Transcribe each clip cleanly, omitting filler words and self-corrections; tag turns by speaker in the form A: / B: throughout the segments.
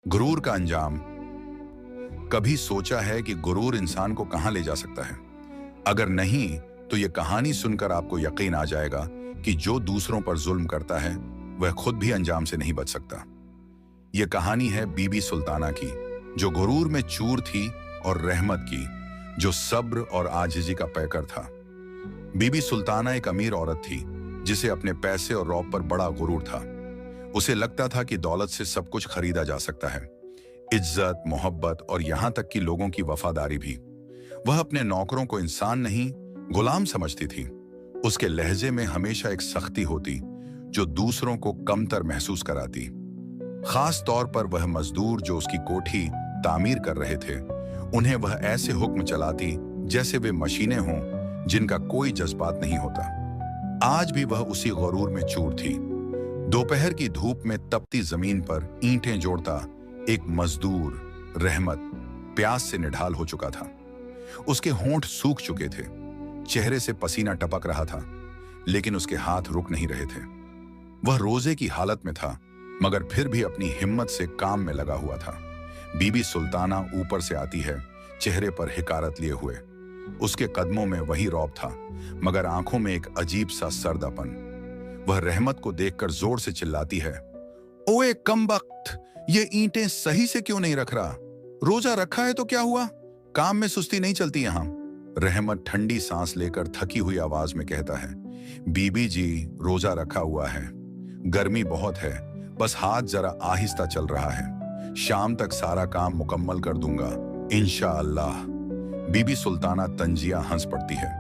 A: गुरूर का अंजाम। कभी सोचा है कि गुरूर इंसान को कहां ले जा सकता है? अगर नहीं, तो यह कहानी सुनकर आपको यकीन आ जाएगा कि जो दूसरों पर जुल्म करता है वह खुद भी अंजाम से नहीं बच सकता। यह कहानी है बीबी सुल्ताना की, जो गुरूर में चूर थी, और रहमत की, जो सब्र और आजिजी का पैकर था। बीबी सुल्ताना एक अमीर औरत थी जिसे अपने पैसे और रौब पर बड़ा गुरूर था। उसे लगता था कि दौलत से सब कुछ खरीदा जा सकता है, इज्जत, मोहब्बत और यहां तक कि लोगों की वफादारी भी। वह अपने नौकरों को इंसान नहीं, गुलाम समझती थी। उसके लहजे में हमेशा एक सख्ती होती जो दूसरों को कमतर महसूस कराती। खास तौर पर वह मजदूर जो उसकी कोठी तामीर कर रहे थे, उन्हें वह ऐसे हुक्म चलाती जैसे वे मशीनें हों जिनका कोई जज्बात नहीं होता। आज भी वह उसी गुरूर में चूर थी। दोपहर की धूप में तपती जमीन पर ईंटें जोड़ता एक मजदूर रहमत प्यास से निढाल हो चुका था। उसके होंठ सूख चुके थे, चेहरे से पसीना टपक रहा था, लेकिन उसके हाथ रुक नहीं रहे थे। वह रोजे की हालत में था, मगर फिर भी अपनी हिम्मत से काम में लगा हुआ था। बीबी सुल्ताना ऊपर से आती है, चेहरे पर हिकारत लिए हुए। उसके कदमों में वही रौब था, मगर आंखों में एक अजीब सा सर्दापन। वह रहमत को देखकर जोर से चिल्लाती है, ओए कमबख्त, ये ईंटें सही से क्यों नहीं रख रहा? रोजा रखा है तो क्या हुआ? काम में सुस्ती नहीं चलती यहां। रहमत ठंडी सांस लेकर थकी हुई आवाज में कहता है, बीबी जी, रोजा रखा हुआ है, गर्मी बहुत है, बस हाथ जरा आहिस्ता चल रहा है, शाम तक सारा काम मुकम्मल कर दूंगा, इंशाअल्लाह। बीबी सुल्ताना तंजिया हंस पड़ती है।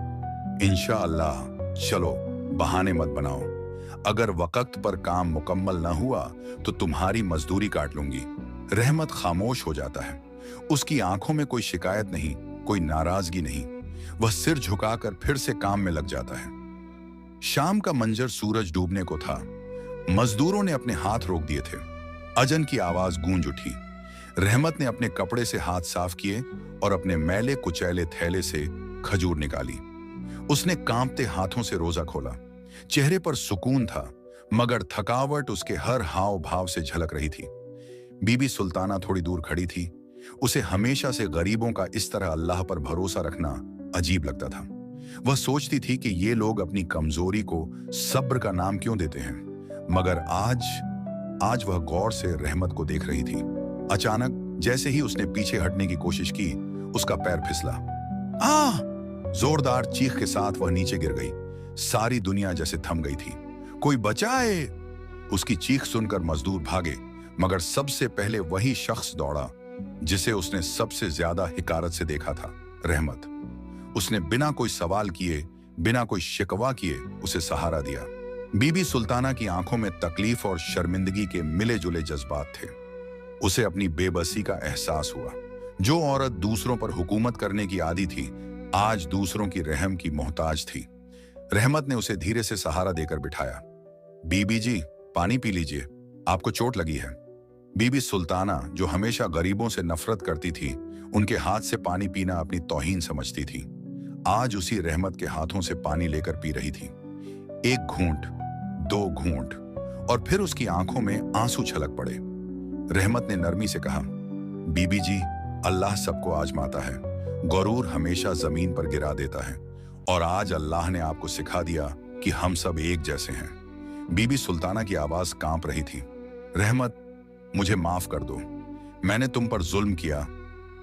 A: इंशाअल्लाह, चलो बहाने मत बनाओ। अगर वक्त पर काम मुकम्मल न हुआ तो तुम्हारी मजदूरी काट लूंगी। रहमत खामोश हो जाता है। उसकी आंखों में कोई शिकायत नहीं, कोई नाराजगी नहीं। वह सिर झुकाकर फिर से काम में लग जाता है। शाम का मंजर सूरज डूबने को था। मजदूरों ने अपने हाथ रोक दिए थे। अजन की आवाज गूंज उठी। रहमत ने अपने कपड़े से हाथ साफ किए और अपने मैले कुचैले थैले से खजूर निकाली। उसने कांपते हाथों से रोजा खोला। चेहरे पर सुकून था, मगर थकावट उसके हर हाव भाव से झलक रही थी। बीबी सुल्ताना थोड़ी दूर खड़ी थी। उसे हमेशा से गरीबों का इस तरह अल्लाह पर भरोसा रखना अजीब लगता था। वह सोचती थी कि ये लोग अपनी कमजोरी को सब्र का नाम क्यों देते हैं, मगर आज वह गौर से रहमत को देख रही थी। अचानक जैसे ही उसने पीछे हटने की कोशिश की, उसका पैर फिसला। जोरदार चीख के साथ वह नीचे गिर गई। सारी दुनिया जैसे थम गई थी। कोई बचाए! उसकी चीख सुनकर मजदूर भागे, मगर सबसे पहले वही शख्स दौड़ा जिसे उसने सबसे ज्यादा हिकारत से देखा था, रहमत। उसने बिना कोई सवाल किए, बिना कोई शिकवा किए उसे सहारा दिया। बीबी सुल्ताना की आंखों में तकलीफ और शर्मिंदगी के मिले जुले जज्बात थे। उसे अपनी बेबसी का एहसास हुआ। जो औरत दूसरों पर हुकूमत करने की आदी थी, आज दूसरों की रहम की मोहताज थी। रहमत ने उसे धीरे से सहारा देकर बिठाया। बीबी जी, पानी पी लीजिए, आपको चोट लगी है। बीबी सुल्ताना, जो हमेशा गरीबों से नफरत करती थी, उनके हाथ से पानी पीना अपनी तौहीन समझती थी। आज उसी रहमत के हाथों से पानी लेकर पी रही थी। एक घूंट, दो घूंट, और फिर उसकी आंखों में आंसू छलक पड़े। रहमत ने नरमी से कहा, बीबी जी, अल्लाह सबको आजमाता है। गुरूर हमेशा जमीन पर गिरा देता है, और आज अल्लाह ने आपको सिखा दिया कि हम सब एक जैसे हैं। बीबी सुल्ताना की आवाज कांप रही थी। रहमत, मुझे माफ कर दो। मैंने तुम पर जुल्म किया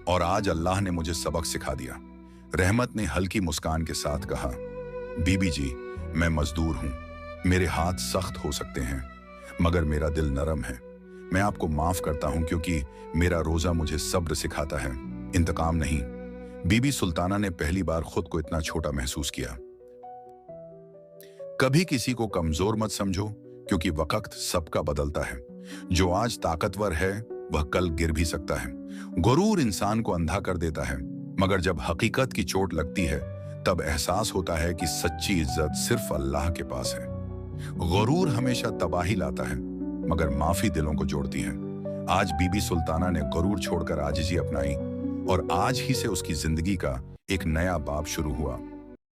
A: और आज अल्लाह ने मुझे सबक सिखा दिया। रहमत ने हल्की मुस्कान के साथ कहा, बीबी जी, मैं मजदूर हूं, मेरे हाथ सख्त हो सकते हैं, मगर मेरा दिल नरम है। मैं आपको माफ करता हूं क्योंकि मेरा रोजा मुझे सब्र सिखाता है, इंतकाम नहीं। बीबी सुल्ताना ने पहली बार खुद को इतना छोटा महसूस किया। कभी किसी को कमजोर मत समझो, क्योंकि वक्त सबका बदलता है। जो आज ताकतवर है वह कल गिर भी सकता है। गुरूर इंसान को अंधा कर देता है, मगर जब हकीकत की चोट लगती है तब एहसास होता है कि सच्ची इज्जत सिर्फ अल्लाह के पास है। गुरूर हमेशा तबाही लाता है, मगर माफी दिलों को जोड़ती है। आज बीबी सुल्ताना ने गुरूर छोड़कर आजिजी अपनाई, और आज ही से उसकी जिंदगी का एक नया बाब शुरू हुआ।